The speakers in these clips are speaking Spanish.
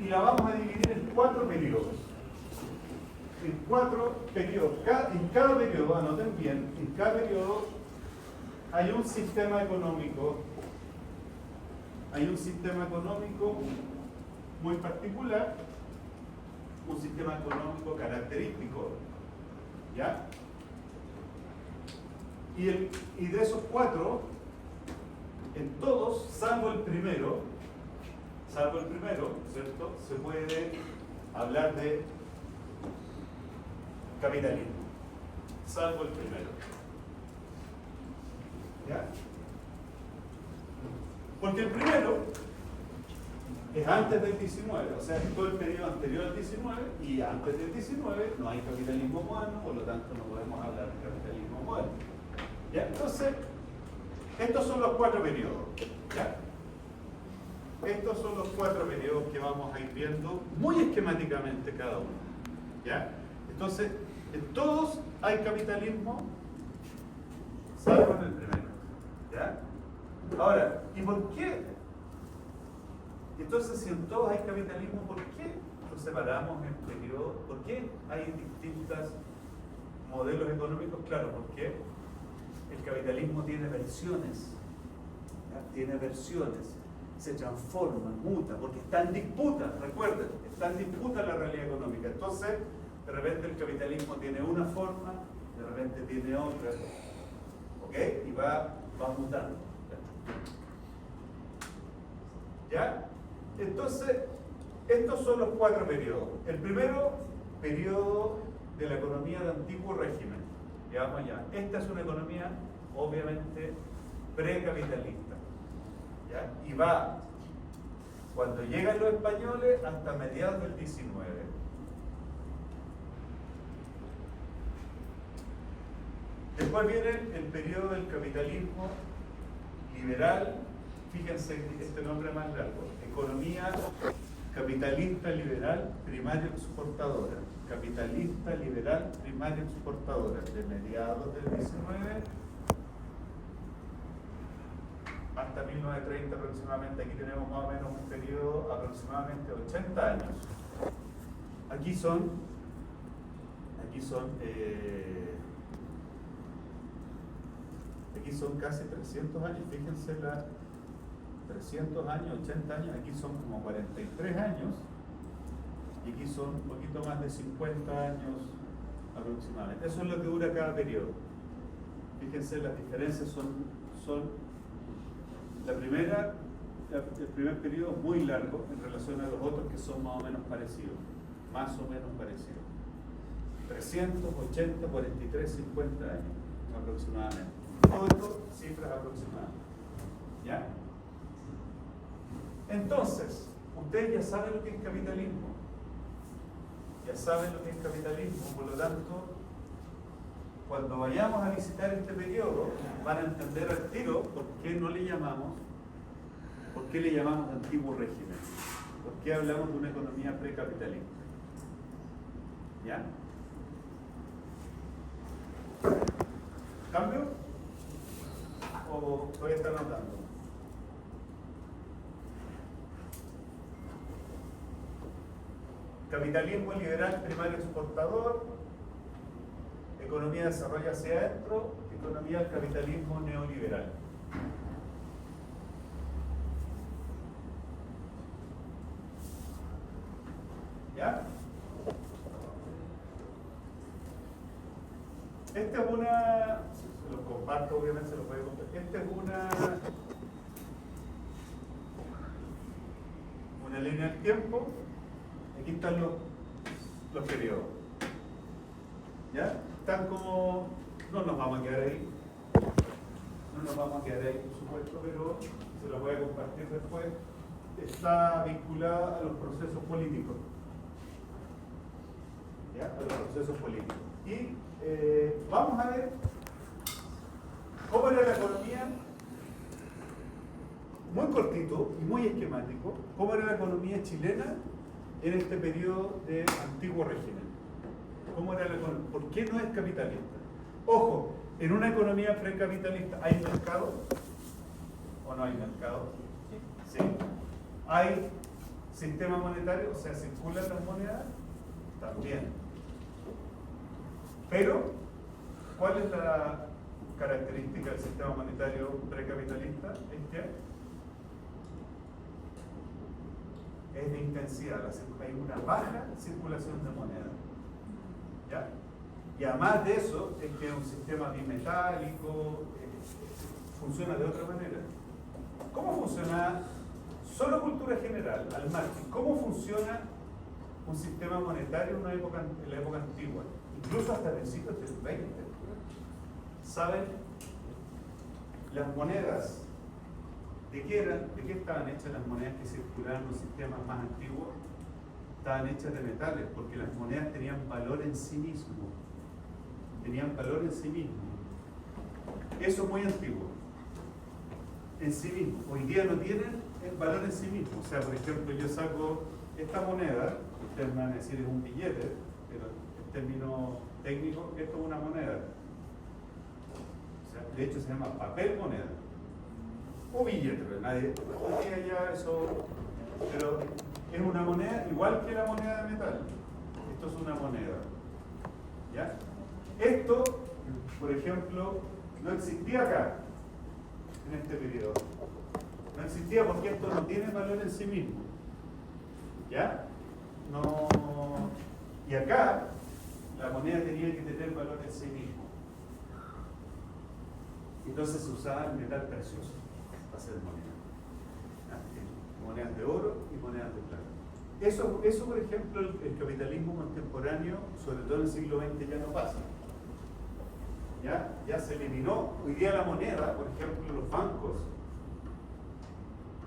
y la vamos a dividir en 4 periodos. En 4 periodos. En cada periodo, anoten bien, en cada periodo hay un sistema económico. Hay un sistema económico muy particular, un sistema económico característico, ¿ya? Y de esos 4, en todos, salvo el primero, ¿cierto? Se puede hablar de capitalismo, salvo el primero. ¿Ya? Porque el primero es antes del 19, o sea, todo el periodo anterior al 19, y antes del 19 no hay capitalismo moderno, por lo tanto no podemos hablar de capitalismo moderno. ¿Ya? Entonces, estos son los 4 periodos. ¿Ya? Estos son los 4 periodos que vamos a ir viendo muy esquemáticamente cada uno. ¿Ya? Entonces, en todos hay capitalismo, salvo en el primero. ¿Ya? Ahora, ¿y por qué? Entonces, si en todos hay capitalismo, ¿por qué los separamos en periodos? ¿Por qué hay distintos modelos económicos? Claro, porque el capitalismo tiene versiones. ¿Ya? Tiene versiones. Se transforma, muta, porque está en disputa, recuerden, está en disputa la realidad económica. Entonces, de repente el capitalismo tiene una forma, de repente tiene otra, ¿ok? Y va mutando. ¿Ya? Entonces, estos son los 4 periodos. El primero, periodo de la economía de antiguo régimen. Ya vamos allá. Esta es una economía, obviamente, precapitalista. ¿Ya? Y va, cuando llegan los españoles, hasta mediados del 19. Después viene el periodo del capitalismo liberal. Fíjense este nombre más largo: economía capitalista liberal primaria exportadora. Capitalista liberal primaria exportadora, de mediados del 19 hasta 1930 aproximadamente. Aquí tenemos más o menos un periodo aproximadamente 80 años. Aquí son casi 300 años, fíjense 300 años, 80 años, aquí son como 43 años, y aquí son un poquito más de 50 años aproximadamente. Eso es lo que dura cada periodo. Fíjense, las diferencias son el primer periodo muy largo en relación a los otros que son más o menos parecidos. 380, 43, 50 años aproximadamente. Todo esto, cifras aproximadas. ¿Ya? Entonces, ustedes ya saben lo que es capitalismo. Por lo tanto, cuando vayamos a visitar este periodo, van a entender al tiro por qué le llamamos antiguo régimen. ¿Por qué hablamos de una economía precapitalista? ¿Ya? ¿Cambio? ¿O todavía está notando? Capitalismo liberal primario exportador, economía de desarrollo hacia adentro, economía del capitalismo neoliberal. ¿Ya? Esta es una, se los comparto, obviamente se los voy a compartir. Esta es una línea del tiempo. Aquí están los periodos. ¿Ya? Están como, no nos vamos a quedar ahí, por supuesto, pero se los voy a compartir después. Está vinculada a los procesos políticos. ¿Ya? A los procesos políticos. Y vamos a ver cómo era la economía, muy cortito y muy esquemático, cómo era la economía chilena en este periodo de antiguo régimen. ¿Cómo era la economía? ¿Por qué no es capitalista? Ojo, en una economía precapitalista, ¿hay mercado? ¿O no hay mercado? Sí. Hay sistema monetario, o sea, circulan las monedas, también. Pero, ¿cuál es la característica del sistema monetario precapitalista? Es que es de intensidad, hay una baja circulación de moneda. ¿Ya? Y además de eso, es que es un sistema bimetálico, funciona de otra manera. ¿Cómo funciona, solo cultura general, al margen, cómo funciona un sistema monetario en la época antigua? Incluso hasta principios del 20. ¿Saben? Las monedas, ¿de qué estaban hechas las monedas que circulaban en los sistemas más antiguos? Estaban hechas de metales, porque las monedas tenían valor en sí mismo. Eso es muy antiguo. En sí mismo. Hoy día no tienen el valor en sí mismo. O sea, por ejemplo, yo saco esta moneda, ustedes me van a decir es un billete, pero en términos técnicos, esto es una moneda. O sea, de hecho se llama papel moneda. O billete, pero nadie ya eso. Pero es una moneda igual que la moneda de metal. Esto es una moneda. ¿Ya? Esto, por ejemplo, no existía acá, en este periodo. No existía porque esto no tiene valor en sí mismo. ¿Ya? No. Y acá, la moneda tenía que tener valor en sí mismo. Entonces se usaba el metal precioso para hacer moneda. ¿Ya? Monedas de oro y monedas de plata. Eso, por ejemplo, el capitalismo contemporáneo, sobre todo en el siglo XX, ya no pasa. Ya se eliminó. Hoy día la moneda, por ejemplo, los bancos,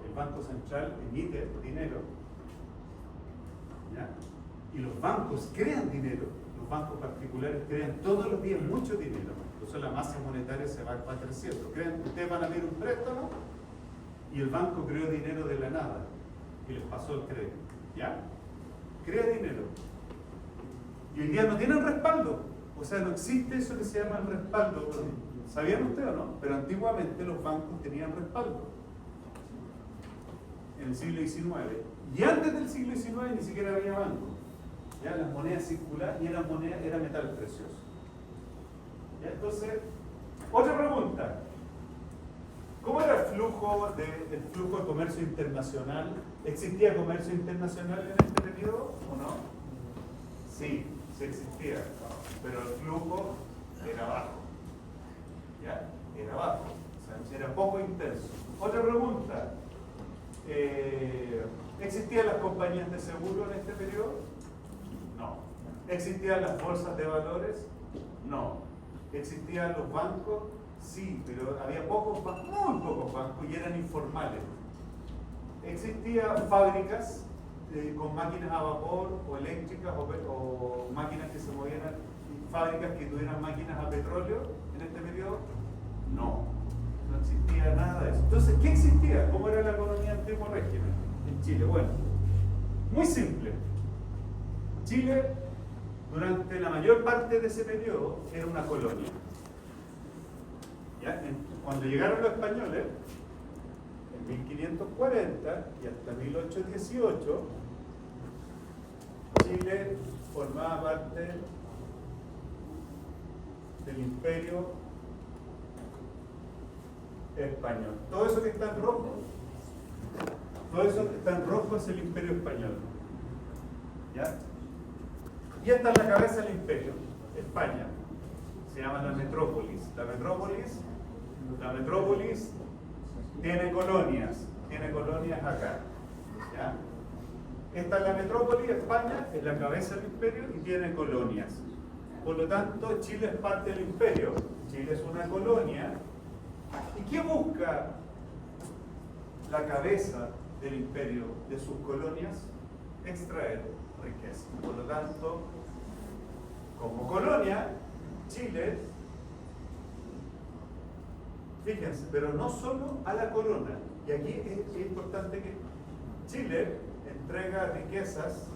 el Banco Central emite dinero, ¿ya? Y los bancos crean dinero, los bancos particulares crean todos los días mucho dinero. Entonces la masa monetaria se va creciendo. Ustedes van a ver un préstamo y el banco creó dinero de la nada y les pasó el crédito. ¿Ya? Crea dinero. Y hoy día no tienen respaldo. O sea, no existe eso que se llama el respaldo. ¿Sabían ustedes o no? Pero antiguamente los bancos tenían respaldo. En el siglo XIX. Y antes del siglo XIX ni siquiera había banco. Ya las monedas circulaban y era metal precioso. ¿Ya? Entonces, otra pregunta. ¿Cómo era el flujo de comercio internacional? ¿Existía comercio internacional en este periodo o no? Sí, sí existía, pero el flujo era bajo. ¿Ya? Era bajo, o sea, era poco intenso. Otra pregunta. ¿Existían las compañías de seguro en este periodo? No. ¿Existían las bolsas de valores? No. ¿Existían los bancos? Sí, pero había pocos bancos, muy pocos bancos, y eran informales. Existían fábricas con máquinas a vapor o eléctricas o máquinas que se movieran, fábricas que tuvieran máquinas a petróleo en este periodo. No, no existía nada de eso. Entonces, ¿qué existía? ¿Cómo era la economía antiguo régimen en Chile? Bueno, muy simple. Chile, durante la mayor parte de ese periodo, era una colonia. ¿Ya? Cuando llegaron los españoles, en 1540 y hasta 1818, Chile formaba parte del Imperio Español. Todo eso que está en rojo, es el Imperio Español. ¿Ya? Y esta es la cabeza del imperio, España. Se llama la metrópolis. La metrópolis tiene colonias acá. ¿Ya? Esta es la metrópolis, España, es la cabeza del imperio y tiene colonias. Por lo tanto, Chile es parte del imperio. Chile es una colonia. ¿Y qué busca la cabeza del imperio de sus colonias? Extraer riqueza. Por lo tanto, como colonia, Chile, fíjense, pero no solo a la corona, y aquí es importante que Chile entrega riquezas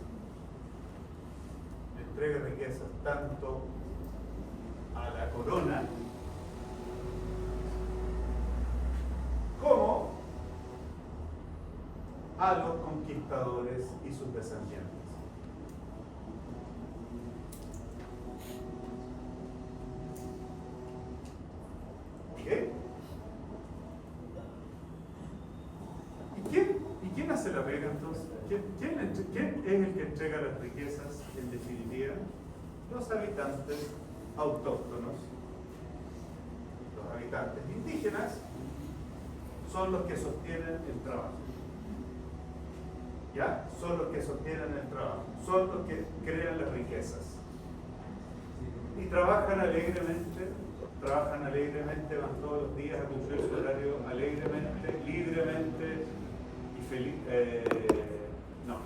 tanto a la corona como a los conquistadores y sus descendientes. ¿Ok? ¿Y quién hace la pega entonces? ¿Quién es el que entrega las riquezas en definitiva? Los habitantes autóctonos. Los habitantes indígenas son los que sostienen el trabajo. ¿Ya? Son los que sostienen el trabajo. Son los que crean las riquezas. Y trabajan alegremente, van todos los días a cumplir su horario alegremente, libremente y feliz. No.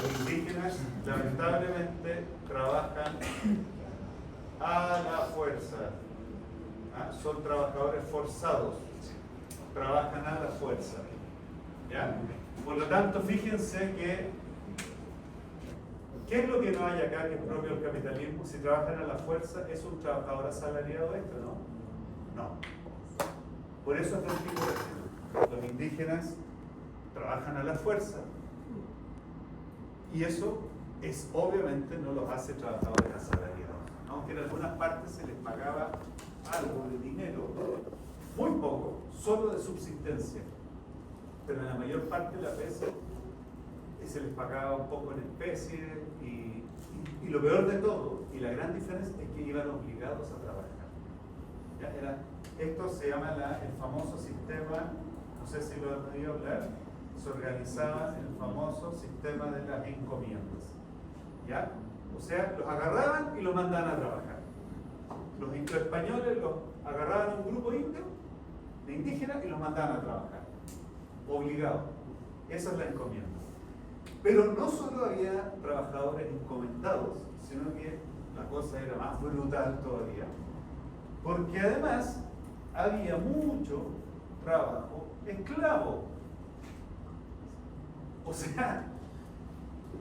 Los indígenas, lamentablemente, trabajan a la fuerza. ¿Ah? Son trabajadores forzados. Trabajan a la fuerza. ¿Ya? Por lo tanto, fíjense ¿qué es lo que no hay acá que es propio del capitalismo? Si trabajan a la fuerza, ¿es un trabajador asalariado esto, no? No. Por eso es el tipo de los indígenas trabajan a la fuerza. Y eso obviamente no los hace trabajadores asalariados. Aunque en algunas partes se les pagaba algo de dinero, muy poco, solo de subsistencia. Pero en la mayor parte de las veces se les pagaba un poco en especie y lo peor de todo, y la gran diferencia es que iban obligados a trabajar. ¿Ya? Esto se llama el famoso sistema, no sé si lo han oído hablar, se organizaba en el famoso sistema de las encomiendas. ¿Ya? O sea, los agarraban y los mandaban a trabajar. Los españoles los agarraban a un grupo indio, de indígenas, y los mandaban a trabajar. Obligados. Esa es la encomienda. Pero no solo había trabajadores encomendados, sino que la cosa era más brutal todavía. Porque además había mucho trabajo esclavo. O sea,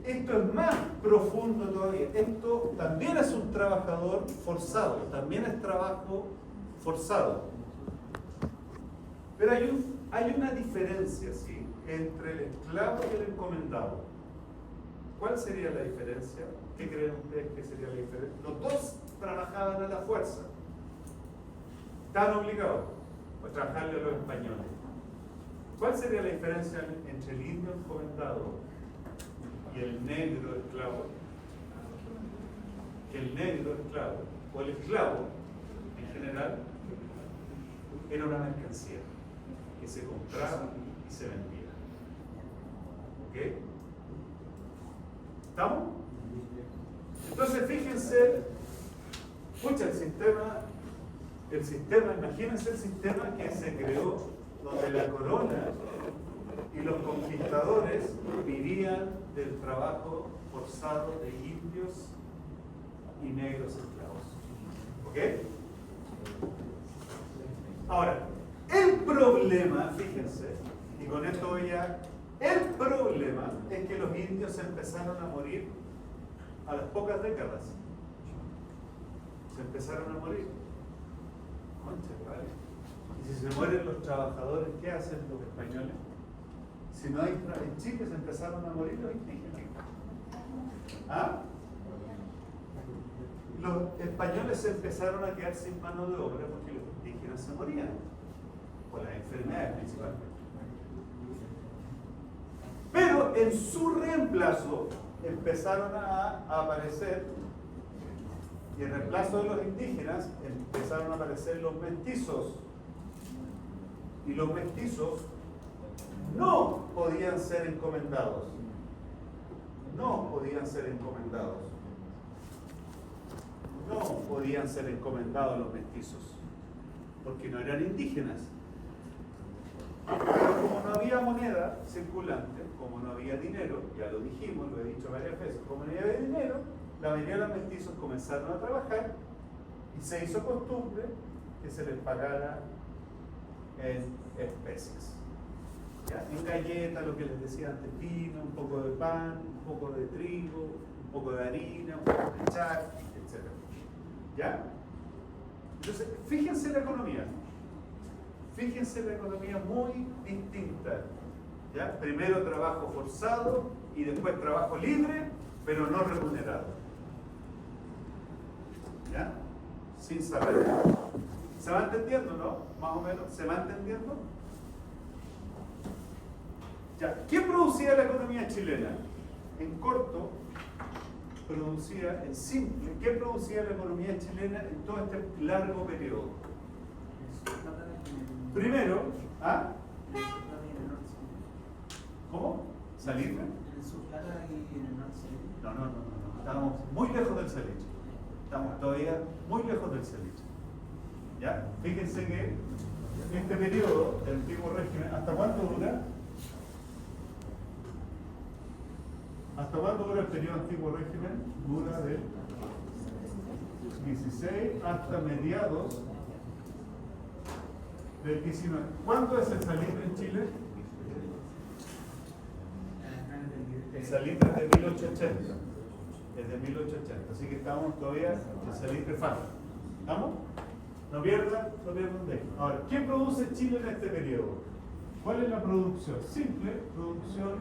esto es más profundo todavía. Esto también es un trabajador forzado, también es trabajo forzado. Pero hay una diferencia, ¿sí?, entre el esclavo y el encomendado. ¿Cuál sería la diferencia? ¿Qué creen ustedes que sería la diferencia? Los dos trabajaban a la fuerza. Estaban obligados a trabajarle a los españoles. ¿Cuál sería la diferencia entre el indio encomendado y el negro esclavo? Que el negro esclavo, o el esclavo en general, era una mercancía que se compraba y se vendía. ¿Ok? ¿Estamos? Entonces fíjense, escucha, el sistema, imagínense el sistema que se creó donde la corona y los conquistadores vivían del trabajo forzado de indios y negros esclavos. ¿Ok? Ahora, el problema, fíjense, y con esto voy el problema es que los indios empezaron a morir a las pocas décadas. Se empezaron a morir. Concha, ¿vale? Y si se mueren los trabajadores, ¿qué hacen los españoles? Si no hay en Chile se empezaron a morir los indígenas. ¿Ah? Los españoles se empezaron a quedar sin mano de obra porque los indígenas se morían. Por las enfermedades principalmente. Pero en su reemplazo empezaron a aparecer, y en reemplazo de los indígenas empezaron a aparecer los mestizos. Y los mestizos no podían ser encomendados. No podían ser encomendados. No podían ser encomendados los mestizos, porque no eran indígenas. Pero como no había moneda circulante, como no había dinero, ya lo dijimos, lo he dicho varias veces, como no había dinero, la mayoría de los mestizos comenzaron a trabajar y se hizo costumbre que se les pagara en especies. ¿Ya? En galletas, lo que les decía antes, pino, un poco de pan, un poco de trigo, un poco de harina, un poco de charqui, etc. ¿Ya? Entonces, fíjense la economía. Fíjense la economía muy distinta ¿Ya? Primero trabajo forzado y después trabajo libre, pero no remunerado. ¿Ya? Sin salario. ¿Se va entendiendo, no? Más o menos, ¿se va entendiendo? Ya. ¿Qué producía la economía chilena? En corto, producía, en simple, ¿qué producía la economía chilena en todo este largo periodo? Primero, ¿ah? ¿Cómo? ¿Salitre? No. Estamos muy lejos del salitre. Estamos todavía muy lejos del salitre. ¿Ya? Fíjense que este periodo del antiguo régimen, ¿hasta cuánto dura? ¿Hasta cuándo dura el periodo antiguo régimen? Dura del 16 hasta mediados del 19. ¿Cuánto es el salitre en Chile? El salitre es de 1880. Es de 1880. Así que estamos todavía, el salitre falta. ¿Estamos? No pierdan de ahí. Ahora, ¿qué produce Chile en este periodo? ¿Cuál es la producción? Simple, producción.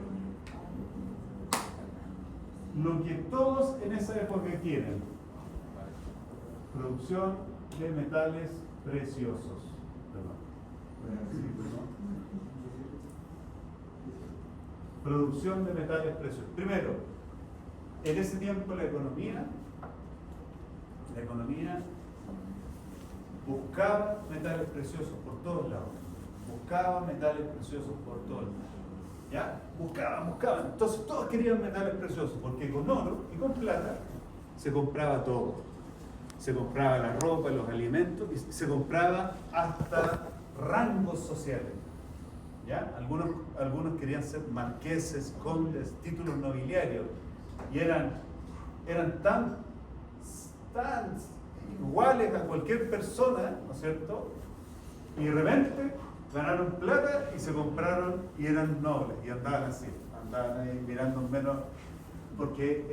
Lo que todos en esa época quieren. Producción de metales preciosos. Producción de metales preciosos. Primero, en ese tiempo la economía buscaba metales preciosos por todos lados. Buscaba metales preciosos por todos lados. ¿Ya? Buscaban. Entonces todos querían metales preciosos, porque con oro y con plata se compraba todo. Se compraba la ropa, los alimentos, y se compraba hasta rangos sociales. ¿Ya? Algunos querían ser marqueses, condes, títulos nobiliarios, y eran tan iguales a cualquier persona, ¿no es cierto? Y de repente ganaron plata y se compraron y eran nobles, y andaban así, andaban ahí mirando menos porque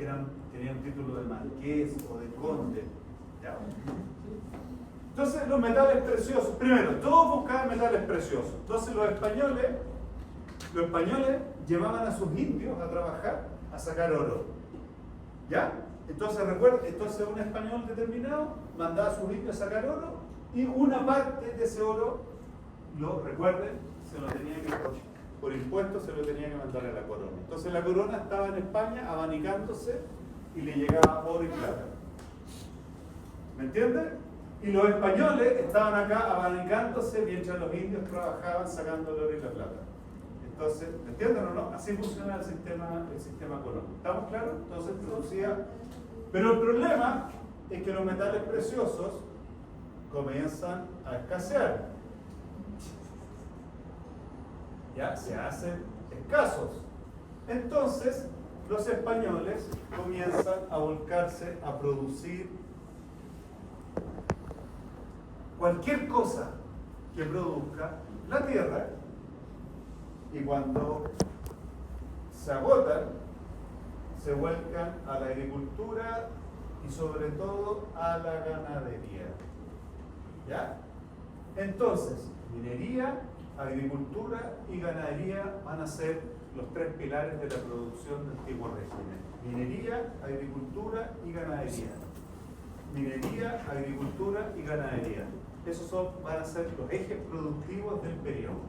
tenían título de marqués o de conde. ¿Ya? Entonces los metales preciosos, primero, todos buscaban metales preciosos. Entonces los españoles llevaban a sus indios a trabajar, a sacar oro. ¿Ya? Entonces un español determinado mandaba a sus indios a sacar oro, y una parte de ese oro, recuerden, se lo tenía que, por impuestos se lo tenía que mandar a la corona. Entonces la corona estaba en España abanicándose y le llegaba oro y plata. ¿Me entienden? Y los españoles estaban acá abanicándose mientras los indios trabajaban sacando el oro y la plata. Entonces, ¿me entienden o no? Así funciona el sistema económico. ¿Estamos claros? Entonces producía. Pero el problema es que los metales preciosos comienzan a escasear. Ya se hacen escasos. Entonces, los españoles comienzan a volcarse a producir cualquier cosa que produzca la tierra, y cuando se agotan, se vuelcan a la agricultura y sobre todo a la ganadería. ¿Ya? Entonces, minería, agricultura y ganadería van a ser los tres pilares de la producción del antiguo régimen. Minería, agricultura y ganadería. Minería, agricultura y ganadería. Esos van a ser los ejes productivos del periodo.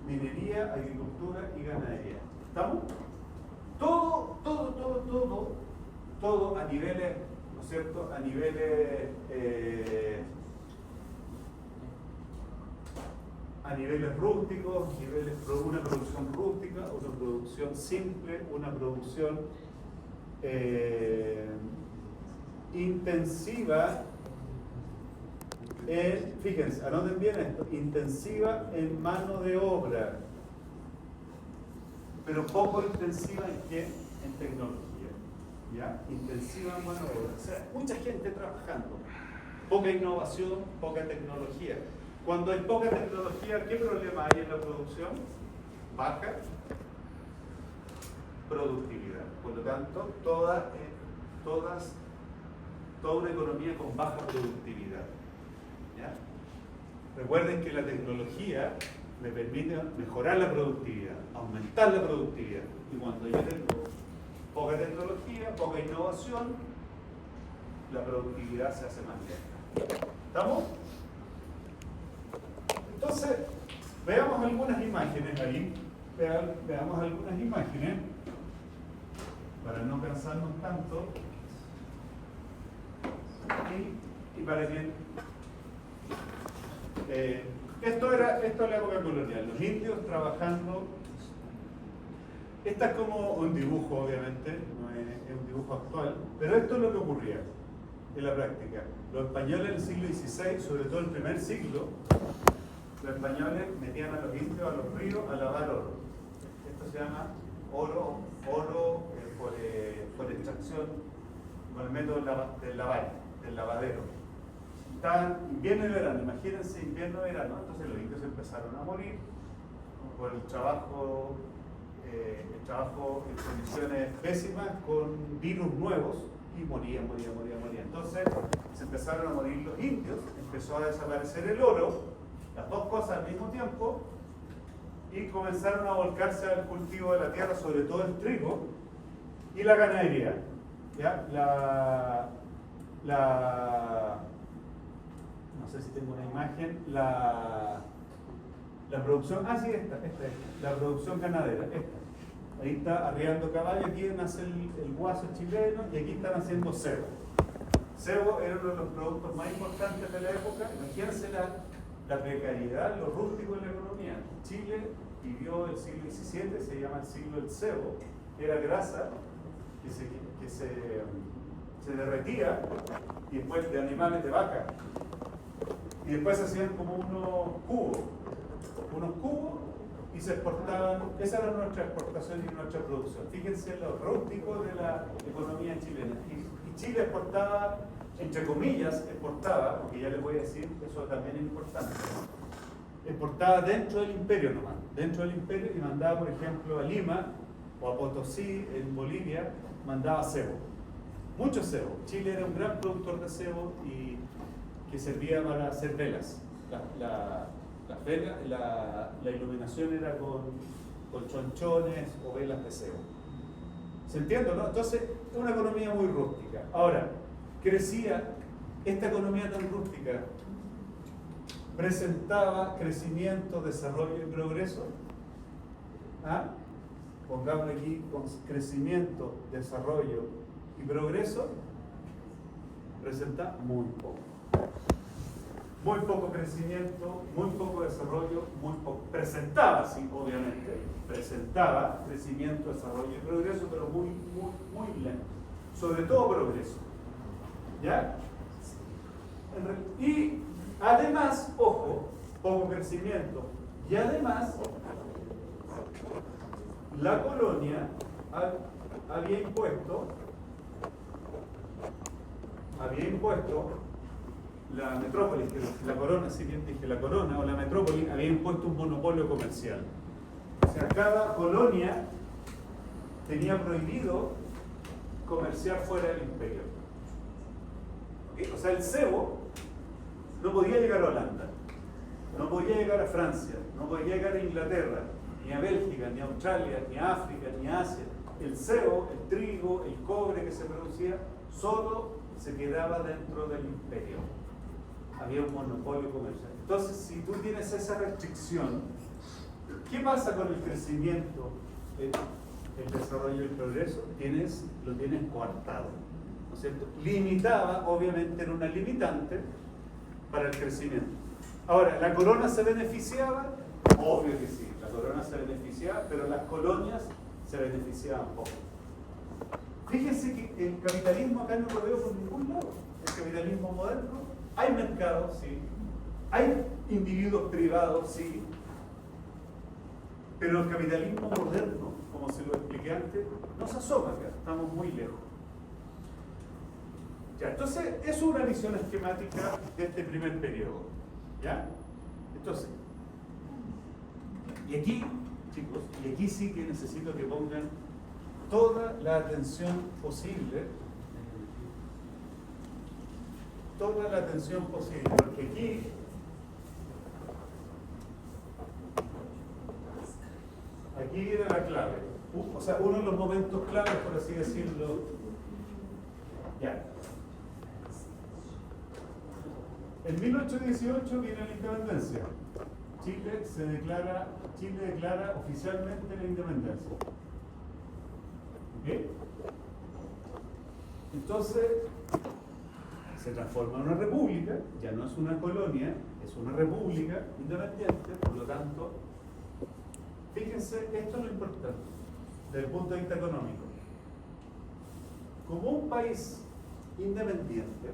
Minería, agricultura y ganadería. ¿Estamos? Todo a niveles, ¿no es cierto? A niveles rústicos, una producción rústica, una producción simple, una producción intensiva. Fíjense, anoten bien esto, intensiva en mano de obra, pero poco intensiva en qué? En tecnología. ¿Ya? Intensiva en mano de obra. O sea, mucha gente trabajando, poca innovación, poca tecnología. Cuando hay poca tecnología, ¿qué problema hay en la producción? Baja productividad. Por lo tanto, toda una economía con baja productividad. ¿Ya? Recuerden que la tecnología me permite mejorar la productividad, aumentar la productividad. Y cuando yo tengo poca tecnología, poca innovación, la productividad se hace más lenta. ¿Estamos? Entonces, veamos algunas imágenes ahí. Veamos algunas imágenes para no cansarnos tanto y para que esto es la época colonial, los indios trabajando. Esta es como un dibujo, obviamente, no es un dibujo actual, pero esto es lo que ocurría en la práctica. Los españoles en el siglo XVI, sobre todo el primer siglo, los españoles metían a los indios a los ríos a lavar oro. Esto se llama oro por extracción, con el método del lavadero. Estaban invierno y verano, imagínense invierno y verano, entonces los indios empezaron a morir por el trabajo en condiciones pésimas con virus nuevos y morían. Entonces se empezaron a morir los indios, empezó a desaparecer el oro, las dos cosas al mismo tiempo, y comenzaron a volcarse al cultivo de la tierra, sobre todo el trigo y la ganadería. ¿Ya? No sé si tengo una imagen, la producción, sí, esta es, la producción ganadera, esta. Ahí está arriando caballo, aquí nace el guaso chileno y aquí están haciendo cebo. Cebo era uno de los productos más importantes de la época. Imagínense la precariedad, lo rústico de la economía. Chile vivió el siglo XVII, se llama el siglo del cebo, era grasa que se derretía y después de animales de vaca. Y después se hacían como unos cubos y se exportaban. Esa era nuestra exportación y nuestra producción. Fíjense lo rústico de la economía chilena. Y Chile exportaba, entre comillas, porque ya les voy a decir, eso también es importante. Exportaba dentro del imperio nomás, dentro del imperio, y mandaba, por ejemplo, a Lima o a Potosí, en Bolivia, mandaba cebo. Mucho cebo. Chile era un gran productor de cebo y que servía para hacer velas. La iluminación era con chonchones o velas de cebo. ¿Se entiende, no? Entonces, es una economía muy rústica. Ahora, crecía, esta economía tan rústica presentaba crecimiento, desarrollo y progreso. Pongamos aquí con crecimiento, desarrollo y progreso, presenta muy poco. Muy poco crecimiento, muy poco desarrollo, muy poco. Presentaba, sí, obviamente, presentaba crecimiento, desarrollo y progreso, pero muy lento. Sobre todo progreso. ¿Ya? Y además, ojo, poco crecimiento. Y además, la colonia había impuesto la metrópolis, la corona, si bien dije la corona o la metrópolis, había impuesto un monopolio comercial. O sea, cada colonia tenía prohibido comerciar fuera del imperio. ¿Okay? O sea, el cebo no podía llegar a Holanda, no podía llegar a Francia, no podía llegar a Inglaterra, ni a Bélgica, ni a Australia, ni a África, ni a Asia. El cebo, el trigo, el cobre que se producía, solo se quedaba dentro del imperio. Había un monopolio comercial. Entonces, si tú tienes esa restricción, ¿qué pasa con el crecimiento, el desarrollo y el progreso? Lo tienes coartado, ¿no es cierto? Limitaba, obviamente era una limitante para el crecimiento. Ahora, ¿la corona se beneficiaba? Obvio que sí, la corona se beneficiaba, pero las colonias se beneficiaban poco. Fíjense que el capitalismo acá no lo veo por ningún lado. El capitalismo moderno, hay mercado, sí, hay individuos privados, sí, pero el capitalismo moderno, como se lo expliqué antes, no se asoma acá, estamos muy lejos. Ya, entonces, es una visión esquemática de este primer periodo. ¿Ya? Entonces, y aquí, chicos, y aquí sí que necesito que pongan toda la atención posible, porque aquí aquí viene la clave. O sea, uno de los momentos claves, por así decirlo. Ya. En 1818 viene la independencia. Chile declara oficialmente la independencia. ¿Ok? Entonces, se transforma en una república, ya no es una colonia, es una república independiente, por lo tanto, fíjense, esto es lo importante, desde el punto de vista económico. Como un país independiente,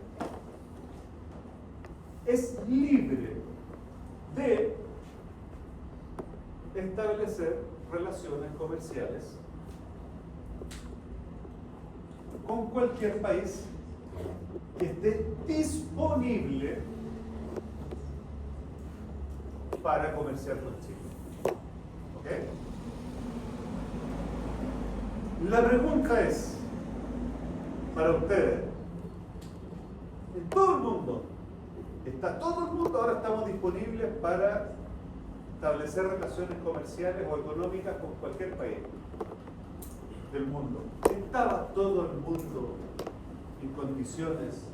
es libre de establecer relaciones comerciales con cualquier país que esté disponible para comerciar con Chile. ¿Ok? La pregunta es, para ustedes, en todo el mundo, ahora estamos disponibles para establecer relaciones comerciales o económicas con cualquier país del mundo. ¿Estaba todo el mundo en condiciones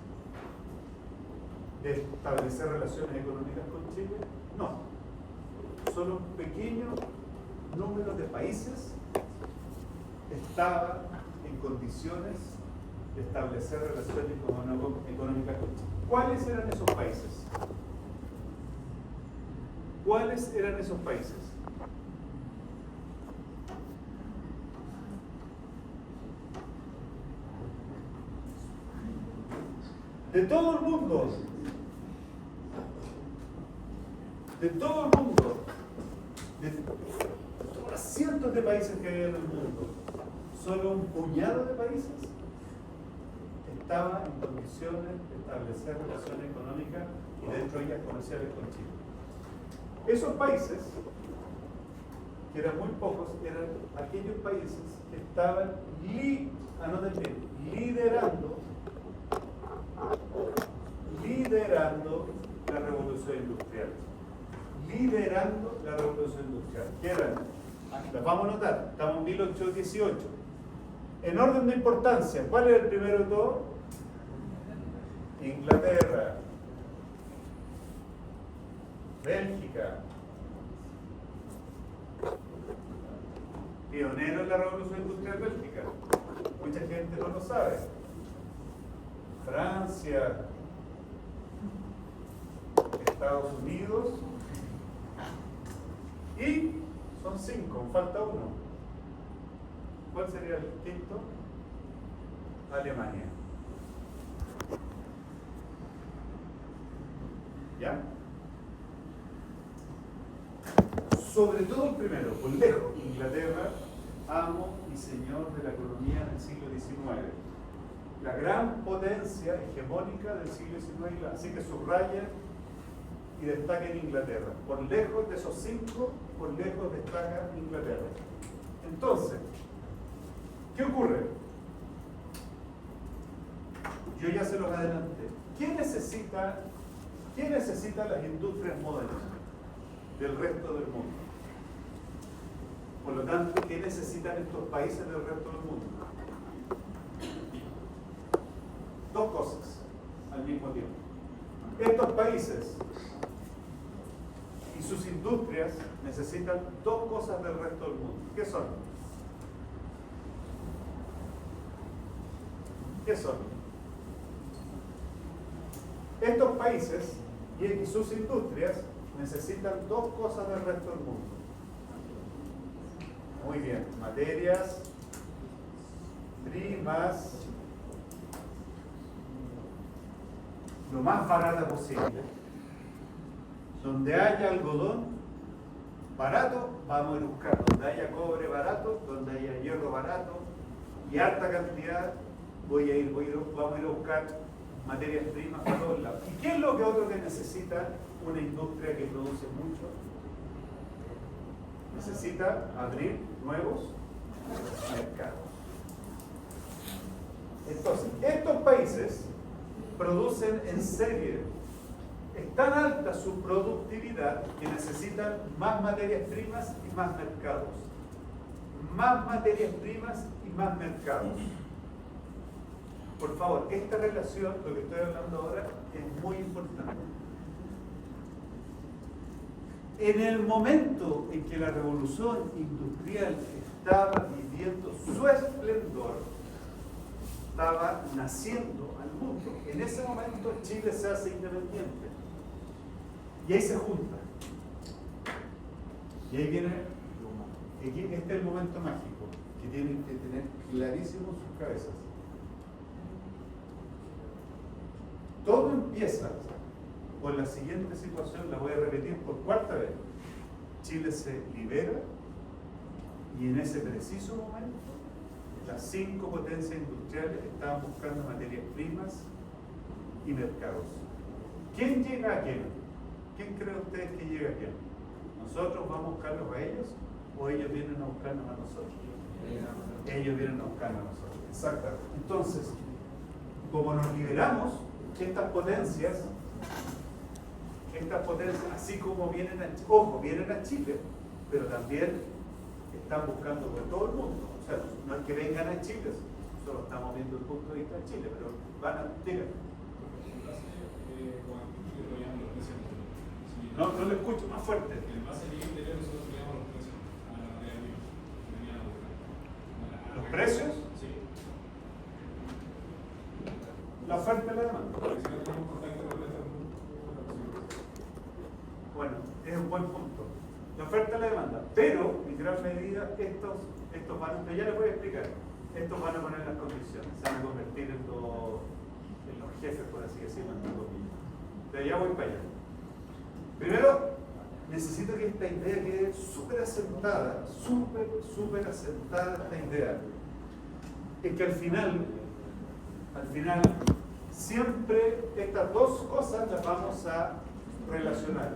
de establecer relaciones económicas con Chile? No. Solo un pequeño número de países estaban en condiciones de establecer relaciones económicas con Chile. ¿Cuáles eran esos países? ¿Cuáles eran esos países? De todo el mundo, de todos los cientos de países que hay en el mundo, solo un puñado de países estaban en condiciones de establecer relaciones económicas y dentro de ellas comerciales con Chile. Esos países, que eran muy pocos, eran aquellos países que estaban liderando la revolución industrial. Liderando la revolución industrial. ¿Qué eran? Las vamos a notar, estamos en 1818. En orden de importancia, ¿cuál era el primero de todo? Inglaterra, Bélgica, pionero en la revolución industrial bélgica. Mucha gente no lo sabe. Francia, Estados Unidos y son 5, falta uno. ¿Cuál sería el quinto? Alemania. ¿Ya? Sobre todo el primero, por lejos, Inglaterra, amo y señor de la economía del siglo XIX. La gran potencia hegemónica del siglo XIX, así que subraya y destaca en Inglaterra. Por lejos de esos 5, por lejos destaca Inglaterra. Entonces, ¿qué ocurre? Yo ya se los adelanté. ¿Quién necesita las industrias modernas del resto del mundo? Por lo tanto, ¿qué necesitan estos países del resto del mundo? Dos cosas al mismo tiempo. Estos países y sus industrias necesitan dos cosas del resto del mundo. ¿Qué son? ¿Qué son? Estos países y sus industrias necesitan dos cosas del resto del mundo. Muy bien, materias primas lo más barata posible. Donde haya algodón barato, vamos a ir a buscar. Donde haya cobre barato, donde haya hierro barato y alta cantidad, vamos a ir a buscar materias primas para todos lados. ¿Y qué es lo que otro que necesita una industria que produce mucho? Necesita abrir nuevos mercados. Entonces, estos países producen en serie. Es tan alta su productividad que necesitan más materias primas y más mercados. más materias primas y más mercados. Por favor, esta relación, lo que estoy hablando ahora, es muy importante. En el momento en que la revolución industrial estaba viviendo su esplendor, estaba naciendo al mundo, en ese momento Chile se hace independiente. Y ahí se junta. Y ahí viene, este es el momento mágico, que tienen que tener clarísimo en sus cabezas. Todo empieza con la siguiente situación, la voy a repetir por cuarta vez. Chile se libera y en ese preciso momento las 5 potencias industriales estaban buscando materias primas y mercados. ¿Quién llega a quién? ¿Quién cree ustedes que llega a quién? ¿Nosotros vamos a buscarlos a ellos o ellos vienen a buscarnos a nosotros? Ellos vienen a buscarnos a nosotros. Exacto. Entonces, como nos liberamos, estas potencias, así como vienen a Chile, ojo, vienen a Chile, pero también están buscando por todo el mundo. O sea, no es que vengan a Chile, nosotros estamos viendo el punto de vista de Chile, pero van a, digan. No lo escucho, más fuerte. En base al interior nosotros teníamos los precios. ¿Los precios? Sí. La oferta y la demanda. Bueno, es un buen punto. La oferta y la demanda. Pero, en gran medida, estos van, pero ya les voy a explicar. Estos van a poner las condiciones. Se van a convertir en los jefes, por así decirlo, en comillas. Pero ya voy para allá. Primero, necesito que esta idea quede súper asentada, súper asentada esta idea. Es que al final, siempre estas dos cosas las vamos a relacionar.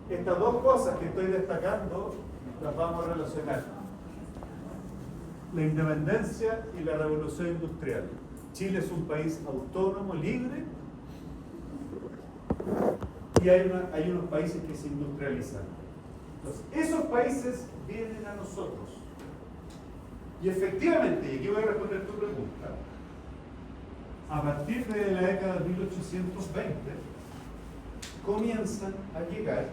Estas dos cosas que estoy destacando las vamos a relacionar. La independencia y la revolución industrial. Chile es un país autónomo, libre, y hay unos países que se industrializan. Entonces, esos países vienen a nosotros. Y efectivamente, y aquí voy a responder tu pregunta, a partir de la década de 1820, comienzan a llegar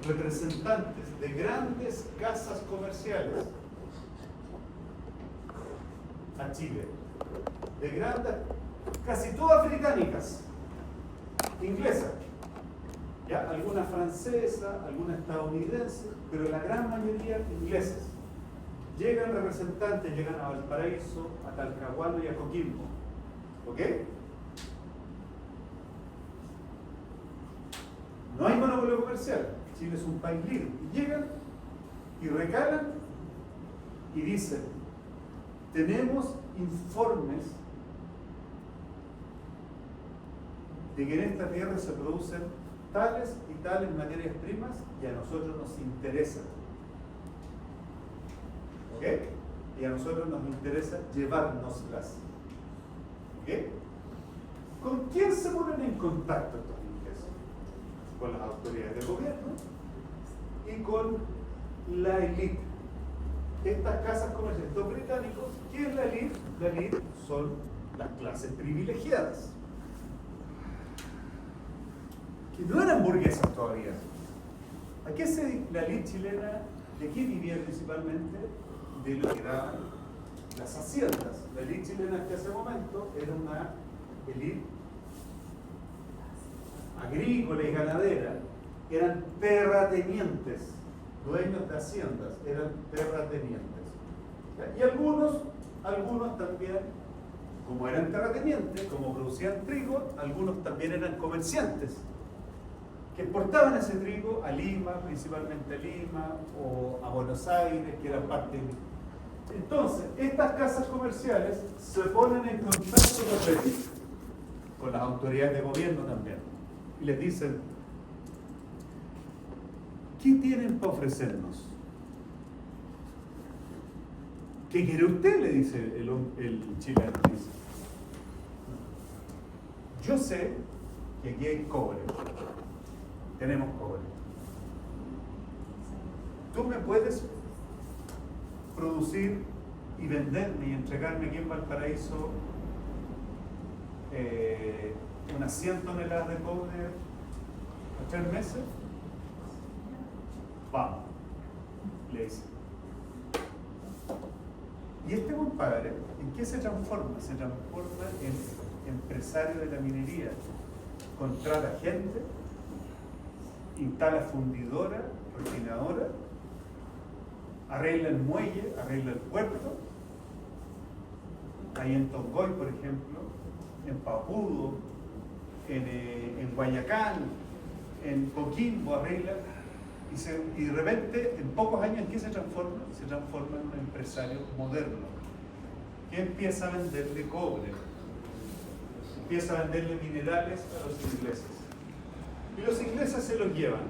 representantes de grandes casas comerciales a Chile, de grandes, casi todas británicas, inglesas, ya algunas francesas, algunas estadounidenses, pero la gran mayoría inglesas. Llegan representantes, llegan a Valparaíso, a Talcahuano y a Coquimbo. ¿Ok? No hay monopolio comercial. Chile es un país libre. Y llegan y recalan y dicen, tenemos informes de que en esta tierra se producen tales y tales materias primas y a nosotros nos interesan. ¿Ok? Y a nosotros nos interesa llevárnoslas. ¿Ok? ¿Con quién se ponen en contacto estos ingleses? Con las autoridades del gobierno y con la élite. Estas casas comerciales, estos británicos, ¿qué es la élite? La élite son las clases privilegiadas, que no eran burguesas todavía. ¿A qué se dedica la élite chilena? ¿De qué vivía principalmente? De lo que daban las haciendas. La élite chilena hasta ese momento era una élite agrícola y ganadera. Eran terratenientes, dueños de haciendas, eran terratenientes. Y algunos también, como eran terratenientes, como producían trigo, algunos también eran comerciantes, que exportaban ese trigo a Lima, principalmente a Lima, o a Buenos Aires, que eran parte de... Entonces, estas casas comerciales se ponen en contacto con las autoridades de gobierno también, y les dicen, ¿qué tienen para ofrecernos? ¿Qué quiere usted? Le dice el chileno. Dice, yo sé que aquí hay cobre. Tenemos cobre. ¿Tú me puedes producir y venderme y entregarme aquí en Valparaíso unas 100 toneladas de cobre a 3 meses? Vamos, le dice. Y este compadre, ¿en qué se transforma? Se transforma en empresario de la minería. Contrata gente, instala fundidora, refinadora, arregla el muelle, arregla el puerto. Ahí en Tongoy, por ejemplo, en Papudo, en Guayacán, en Coquimbo, arregla. Y de repente, en pocos años, ¿en qué se transforma? Se transforma en un empresario moderno que empieza a venderle cobre, empieza a venderle minerales a los ingleses. Y los ingleses se los llevan.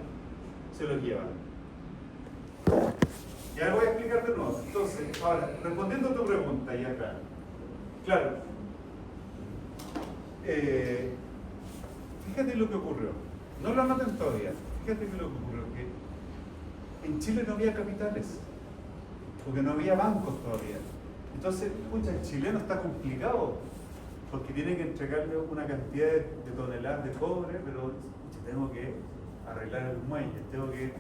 Y ahora voy a explicar de nuevo. Entonces, ahora, respondiendo a tu pregunta, y acá, claro, fíjate lo que ocurrió. No lo anoten todavía. Fíjate lo que ocurrió, que en Chile no había capitales, porque no había bancos todavía. Entonces, escucha, el chileno está complicado, porque tiene que entregarle una cantidad de toneladas de cobre, pero tengo que arreglar el muelle, tengo que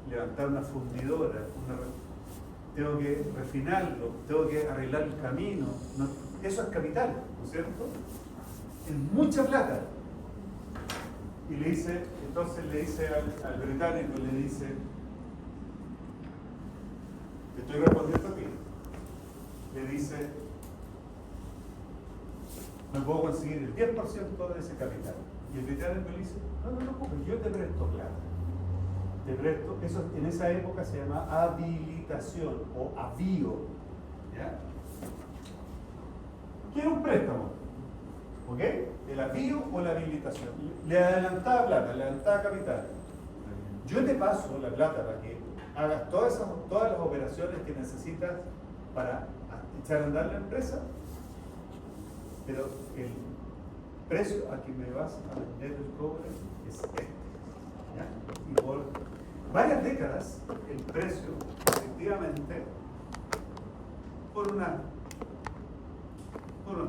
levantar una fundidora, tengo que refinarlo, tengo que arreglar el camino. Eso es capital, ¿no es cierto? Es mucha plata. Y le dice, entonces le dice al británico, le dice, te estoy respondiendo aquí, le dice, me puedo conseguir el 10% de ese capital. Y el británico le dice, no, porque yo te presto plata. Te presto, eso en esa época se llama habilitación o avío. ¿Ya? Quiero un préstamo. ¿Ok? El avío o la habilitación. Le adelantaba plata, le adelantaba capital. Yo te paso la plata para que hagas todas las operaciones que necesitas para echar a andar la empresa, pero el precio a que me vas a vender el cobre es este. ¿Ya? Y por varias décadas el precio, efectivamente, por unos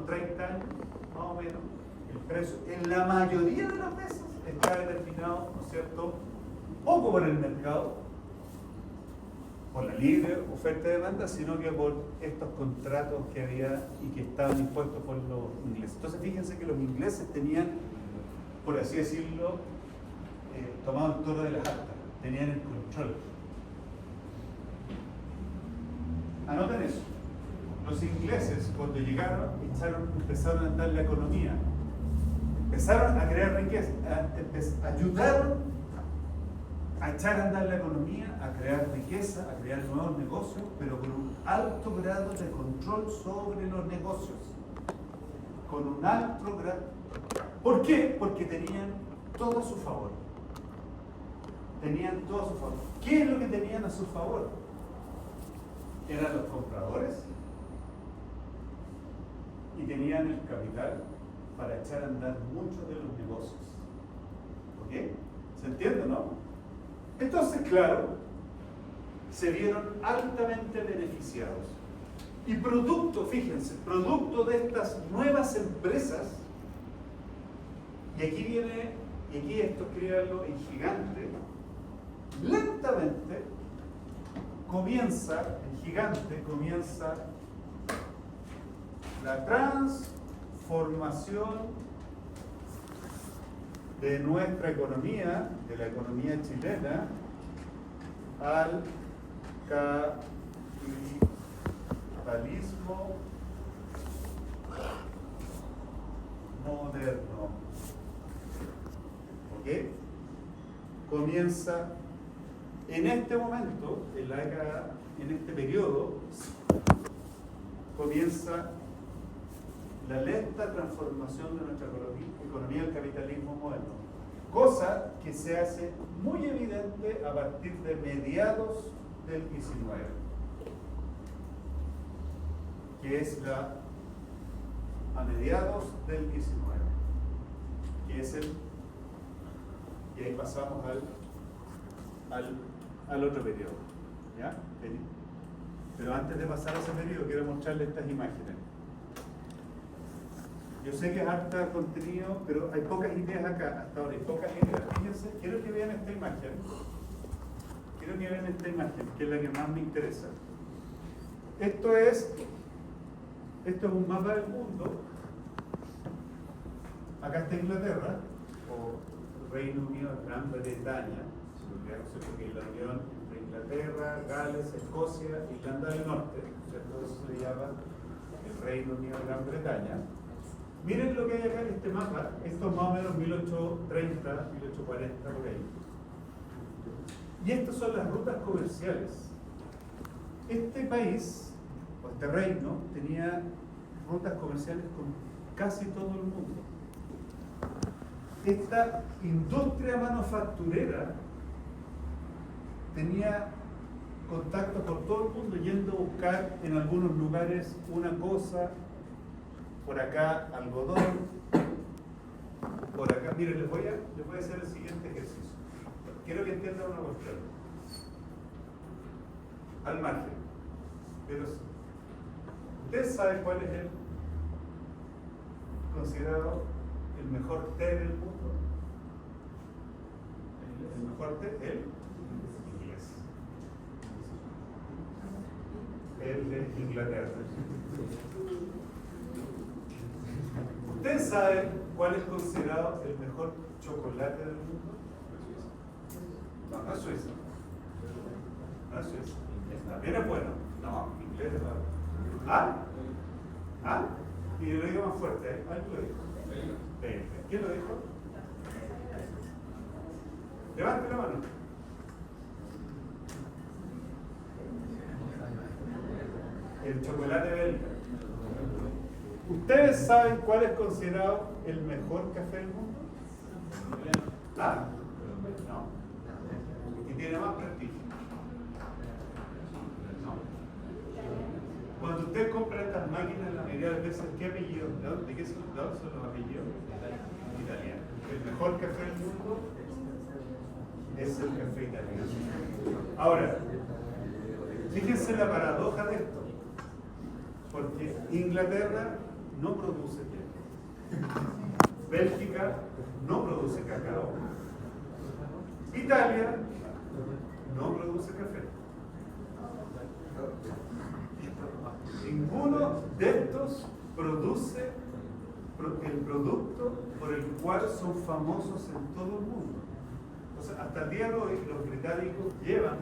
30 años, más o menos, el precio en la mayoría de las veces está determinado, ¿no es cierto?, poco por el mercado, por la libre oferta y demanda, sino que por estos contratos que había y que estaban impuestos por los ingleses. Entonces fíjense que los ingleses tenían, por así decirlo, tomado el toro de las astas, tenían el control. Anoten eso. Los ingleses, cuando llegaron, empezaron a andar la economía, empezaron a crear riqueza, ayudaron a echar a andar la economía, a crear riqueza, a crear nuevos negocios, pero con un alto grado de control sobre los negocios. Con un alto grado. ¿Por qué? Porque tenían todo a su favor. Tenían todo a su favor. ¿Qué es lo que tenían a su favor? Eran los compradores y tenían el capital para echar a andar muchos de los negocios. ¿Ok? ¿Se entiende, no? Entonces, claro, se vieron altamente beneficiados. Y fíjense, producto de estas nuevas empresas, y aquí esto escríbanlo en gigante, lentamente comienza la transformación de nuestra economía, de la economía chilena, al capitalismo moderno. ¿Ok? Comienza en este momento, en este periodo, comienza la lenta transformación de nuestra economía al capitalismo moderno, cosa que se hace muy evidente a partir de mediados del 19, que es a mediados del 19, que es y ahí pasamos al otro periodo, ¿ya? Pero antes de pasar a ese periodo, quiero mostrarles estas imágenes. Yo sé que es harta contenido, pero hay pocas ideas acá, hasta ahora hay pocas ideas. Fíjense, quiero que vean esta imagen. Quiero que vean esta imagen, que es la que más me interesa. Esto es un mapa del mundo. Acá está Inglaterra, o Reino Unido, Gran Bretaña, que es la unión entre Inglaterra, Gales, Escocia, Irlanda del Norte, ¿cierto? Eso se llama el Reino Unido, Gran Bretaña. Miren lo que hay acá en este mapa, esto es más o menos 1830, 1840, por ahí. Y estas son las rutas comerciales. Este país, o este reino, tenía rutas comerciales con casi todo el mundo. Esta industria manufacturera tenía contacto por todo el mundo, yendo a buscar en algunos lugares una cosa, por acá algodón, por acá. Miren, les voy a hacer el siguiente ejercicio. Quiero que entiendan una cuestión. Al margen. Pero ¿ustedes saben cuál es el considerado el mejor té del mundo? El mejor té, el inglés. El de Inglaterra. ¿Ustedes saben cuál es considerado el mejor chocolate del mundo? No, no es Suiza. No es Suiza. También es bueno. No, inglés es bueno. ¿Ah? ¿Ah? Y lo digo más fuerte, ¿eh? ¿Alguien lo dijo? ¿Quién lo dijo? Levante la mano. El chocolate belga. ¿Ustedes saben cuál es considerado el mejor café del mundo? ¿Ah? No. Y tiene más prestigio. No. Cuando usted compra estas máquinas, la mayoría de las veces, ¿qué apellido? ¿De dónde son los apellidos? Italiano. El mejor café del mundo es el café italiano. Ahora, fíjense la paradoja de esto. Porque Inglaterra no produce té. Bélgica no produce cacao. Italia no produce café. Ninguno de estos produce el producto por el cual son famosos en todo el mundo. O sea, hasta el día de hoy los británicos llevan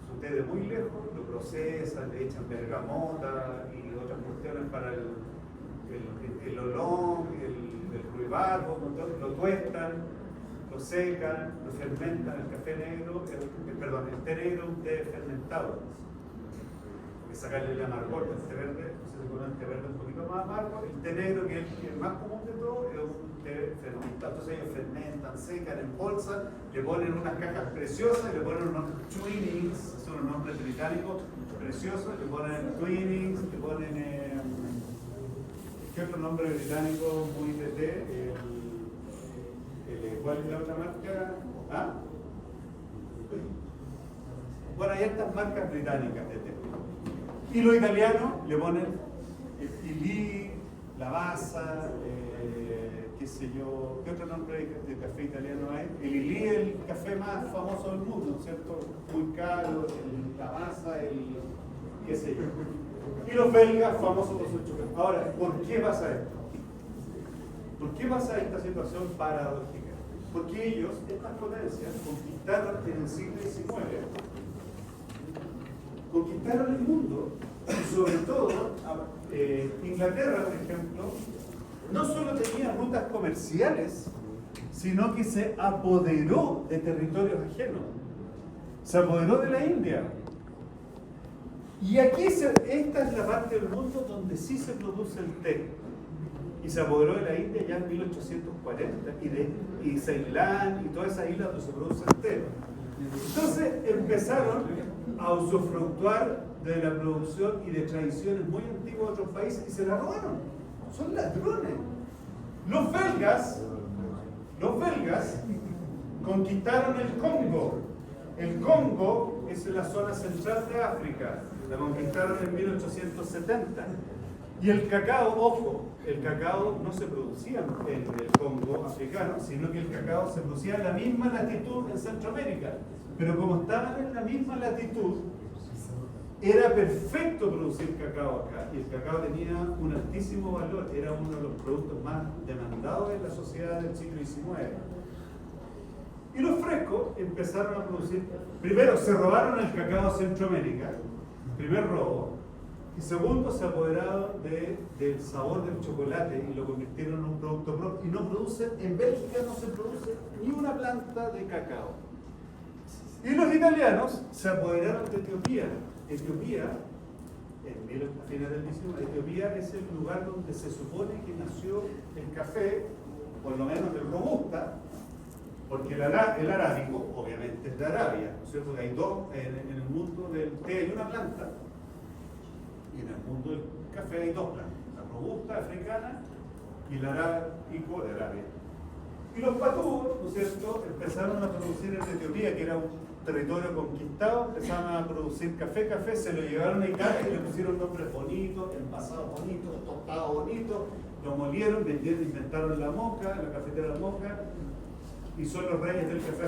su té de muy lejos, lo procesan, le echan bergamota y otras cuestiones para el olón, el ruibarbo, lo tuestan, lo secan, lo fermentan. El café negro, el té negro, un té fermentado. Porque sacarle el amargor del té verde, entonces se pone el té verde un poquito más amargo. El té negro, que es el más común de todo, es un té fermentado. Entonces ellos fermentan, secan, embolsan, le ponen unas cajas preciosas, le ponen unos twinnings, son unos nombres británicos preciosos, le ponen twinnings, le ponen ¿qué otro nombre británico muy de té? ¿Cuál es la otra marca? ¿Ah? Bueno, hay estas marcas británicas de té. Y los italianos le ponen el Illy, la Bassa, qué sé yo, ¿qué otro nombre de café italiano hay? El Illy es el café más famoso del mundo, ¿cierto? Muy caro, la Bassa, qué sé yo. Y los belgas famosos por su chocolate. Ahora, ¿por qué pasa esto? ¿Por qué pasa esta situación paradójica? Porque ellos, estas potencias, conquistaron en el siglo XIX, conquistaron el mundo, y sobre todo Inglaterra, por ejemplo, no solo tenía rutas comerciales, sino que se apoderó de territorios ajenos, se apoderó de la India. Y aquí, esta es la parte del mundo donde sí se produce el té. Y se apoderó de la India ya en 1840, y Ceilán y todas esas islas donde se produce el té. Entonces empezaron a usufructuar de la producción y de tradiciones muy antiguas de otros países y se la robaron. Son ladrones. Los belgas conquistaron el Congo. El Congo es la zona central de África. La conquistaron en 1870. Y el cacao, ojo, el cacao no se producía en el Congo africano, sino que el cacao se producía en la misma latitud en Centroamérica. Pero como estaban en la misma latitud, era perfecto producir cacao acá. Y el cacao tenía un altísimo valor, era uno de los productos más demandados en la sociedad del siglo XIX. Y los frescos empezaron a producir, primero se robaron el cacao a Centroamérica, primer robo, y segundo se apoderaron del sabor del chocolate y lo convirtieron en un producto propio. Y no producen, en Bélgica no se produce ni una planta de cacao. Y los italianos se apoderaron de Etiopía. Etiopía, a fines del 19, Etiopía es el lugar donde se supone que nació el café, por lo menos el robusta, porque el arábico, obviamente, es de Arabia, ¿no es cierto? Que hay dos, en el mundo del té hay una planta, y en el mundo del café hay dos plantas, la robusta africana y el arábico de Arabia. Y los patúos, ¿no es cierto?, empezaron a producir en Etiopía, que era un territorio conquistado, empezaron a producir café, se lo llevaron a Italia y le pusieron nombres bonitos, envasados bonitos, tostados bonitos, lo molieron, vendieron, inventaron la moca, la cafetera moca, y son los reyes del café.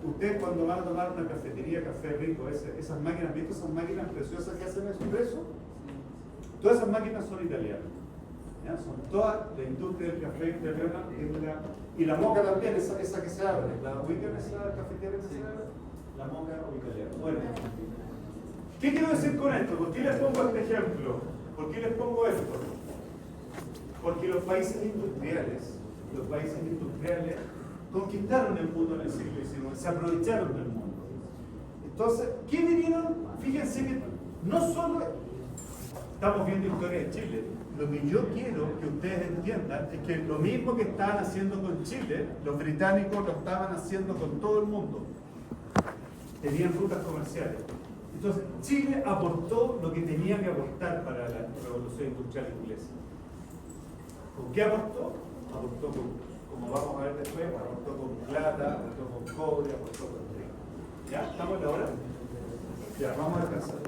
Ustedes cuando van a tomar una cafetería, café rico, esas máquinas, ¿viste esas máquinas preciosas que hacen expreso? Todas esas máquinas son italianas. ¿Ya? Son toda la industria del café italiana, y la moca también, esa que se abre, ¿la ubican esa cafetera que se abre? La moca o italiana. Bueno, ¿qué quiero decir con esto? ¿Por qué les pongo este ejemplo? ¿Por qué les pongo esto? Porque los países industriales conquistaron el mundo en el siglo XIX, se aprovecharon del mundo. Entonces, ¿qué vinieron? Fíjense que no solo estamos viendo historia de Chile, lo que yo quiero que ustedes entiendan es que lo mismo que estaban haciendo con Chile, los británicos lo estaban haciendo con todo el mundo. Tenían rutas comerciales. Entonces, Chile aportó lo que tenía que aportar para la revolución industrial inglesa. ¿Con qué aportó? Aportó como vamos a ver después, aportó con plata, aportó con cobre, aportó con trigo. ¿Ya? ¿Estamos en la hora? Ya, vamos a descansar.